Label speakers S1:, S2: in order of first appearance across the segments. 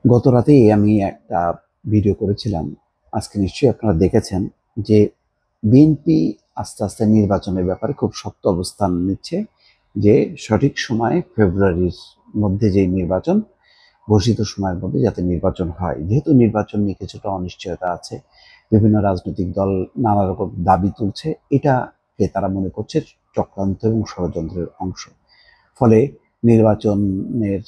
S1: গত রাতেই আমি একটা ভিডিও করেছিলাম। আজকে নিশ্চয়ই আপনারা দেখেছেন যে বিএনপি আস্তে আস্তে নির্বাচনের ব্যাপারে খুব শক্ত অবস্থান নিচ্ছে, যে সঠিক সময়ে ফেব্রুয়ারির মধ্যে যে নির্বাচন, ঘোষিত সময়ের মধ্যে যাতে নির্বাচন হয়। যেহেতু নির্বাচন নিয়ে কিছুটা অনিশ্চয়তা আছে, বিভিন্ন রাজনৈতিক দল নানা রকম দাবি তুলছে, এটাকে তারা মনে করছে চক্রান্ত এবং ষড়যন্ত্রের অংশ। ফলে নির্বাচনের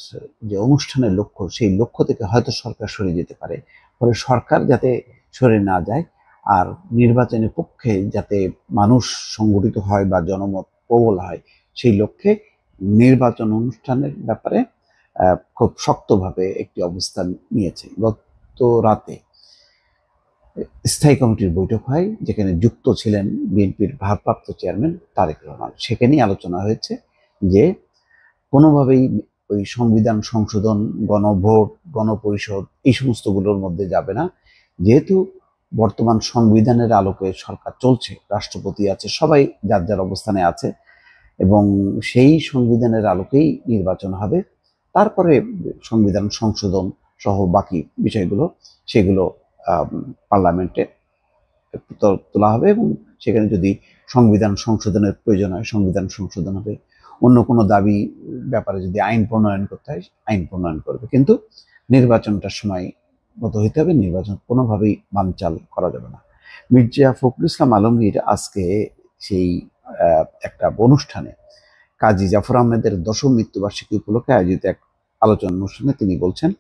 S1: যে অনুষ্ঠানের লক্ষ্য, সেই লক্ষ্য থেকে হয়তো সরকার সরে যেতে পারে। ফলে সরকার যাতে সরে না যায়, আর নির্বাচনের পক্ষে যাতে মানুষ সংগঠিত হয় বা জনমত প্রবল হয়, সেই লক্ষ্যে নির্বাচন অনুষ্ঠানের ব্যাপারে খুব শক্তভাবে একটি অবস্থান নিয়েছে। গত রাতে স্থায়ী কমিটির বৈঠক হয়, যেখানে যুক্ত ছিলেন বিএনপির ভারপ্রাপ্ত চেয়ারম্যান তারেক রহমান। সেখানেই আলোচনা হয়েছে যে কোনোভাবেই ওই সংবিধান সংশোধন, গণভোট, গণপরিষদ এই সমস্তগুলোর মধ্যে যাবে না। যেহেতু বর্তমান সংবিধানের আলোকে সরকার চলছে, রাষ্ট্রপতি আছে, সবাই যার যার অবস্থানে আছে, এবং সেই সংবিধানের আলোকেই নির্বাচন হবে। তারপরে সংবিধান সংশোধন সহ বাকি বিষয়গুলো, সেগুলো পার্লামেন্টে তোলা হবে, এবং সেখানে যদি সংবিধান সংশোধনের প্রয়োজন হয় সংবিধান সংশোধন হবে। অন্য কোনো দাবি ব্যাপারে যদি আইন প্রণয়ন করতে হয় আইন প্রণয়ন করবে, কিন্তু নির্বাচনটার সময় মতো হইতে হবে। নির্বাচন কোনোভাবেই বানচাল করা যাবে না। মির্জা ফখরুল ইসলাম আলমগীর আজকে সেই একটা অনুষ্ঠানে, কাজী জাফর আহমেদের দশম মৃত্যুবার্ষিকী উপলক্ষে আয়োজিত এক আলোচনা অনুষ্ঠানে তিনি বলছেন,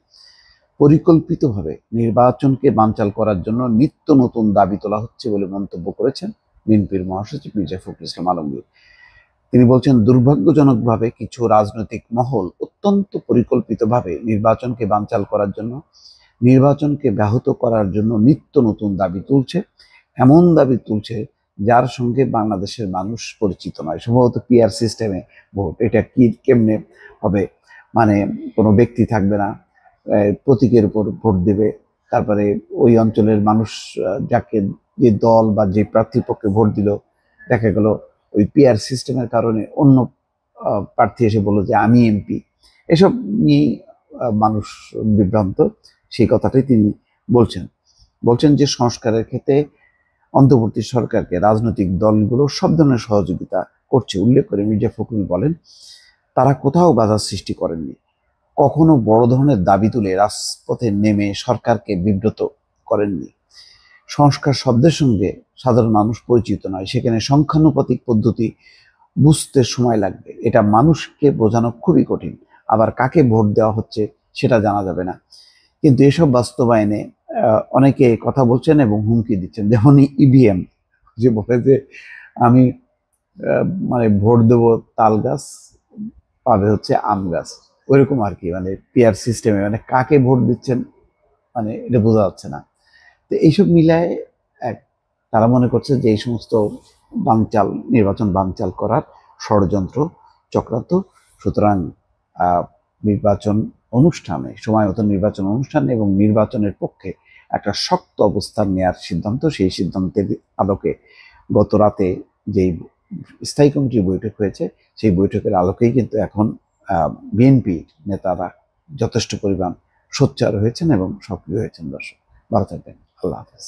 S1: পরিকল্পিতভাবে নির্বাচনকে বানচাল করার জন্য নিত্য নতুন দাবি তোলা হচ্ছে বলে মন্তব্য করেছেন বিএনপির মহাসচিব মির্জা ফখরুল ইসলাম আলমগীর। তিনি বলছেন, দুর্ভাগ্যজনকভাবে কিছু রাজনৈতিক মহল অত্যন্ত পরিকল্পিতভাবে নির্বাচনকে বানচাল করার জন্য, নির্বাচনকে ব্যাহত করার জন্য নিত্য নতুন দাবি তুলছে। এমন দাবি তুলছে যার সঙ্গে বাংলাদেশের মানুষ পরিচিত নয়। সম্ভবত পিআর সিস্টেমে ভোট, এটা কি কেমনে হবে? মানে কোনো ব্যক্তি থাকবে না, প্রতীকের উপর ভোট দেবে। তারপরে ওই অঞ্চলের মানুষ যাকে, যে দল বা যে প্রার্থীর পক্ষে ভোট দিল, দেখা গেল ওই পিআর সিস্টেমের কারণে অন্য প্রার্থী এসে বললো যে আমি এমপি। এসব নিয়েই মানুষ বিভ্রান্ত। সেই কথাটাই তিনি বলছেন। বলছেন যে সংস্কারের ক্ষেত্রে অন্তর্বর্তী সরকারকে রাজনৈতিক দলগুলো সব ধরনের সহযোগিতা করছে। উল্লেখ করে মির্জা ফখরুল বলেন, তারা কোথাও বাধার সৃষ্টি করেননি, কখনো বড় ধরনের দাবি তুলে রাজপথে নেমে সরকারকে বিব্রত করেননি। সংস্কার শব্দের সঙ্গে সাধারণ মানুষ পরিচিত নয়, সেখানে সংখ্যানুপাতিক পদ্ধতি বুঝতে সময় লাগবে। এটা মানুষকে বোঝানো খুবই কঠিন। আবার কাকে ভোট দেওয়া হচ্ছে সেটা জানা যাবে না। কিন্তু এসব বাস্তবায়নে অনেকে কথা বলছেন এবং হুমকি দিচ্ছেন। যেমন ইভিএম, যে বলে যে আমি মানে ভোট দেবো তাল গাছ, পাবে হচ্ছে আম গাছ, ওইরকম আর কি। মানে পিআর সিস্টেমে মানে কাকে ভোট দিচ্ছেন, মানে এটা বোঝা যাচ্ছে না। তো এইসব মিলায় এক, তারা মনে করছে যে এই সমস্ত বানচাল, নির্বাচন বানচাল করার ষড়যন্ত্র, চক্রান্ত। সুতরাং নির্বাচন অনুষ্ঠানে, সময় মতো নির্বাচন অনুষ্ঠান এবং নির্বাচনের পক্ষে একটা শক্ত অবস্থান নেওয়ার সিদ্ধান্ত, সেই সিদ্ধান্তের আলোকে গত রাতে যে স্থায়ী কমিটির বৈঠক হয়েছে, সেই বৈঠকের আলোকেই কিন্তু এখন বিএনপির নেতারা যথেষ্ট পরিমাণ সোচ্চার হয়েছেন এবং সক্রিয় হয়েছেন। দর্শক ভালো থাকবেন। আল্লাহ হাফেজ।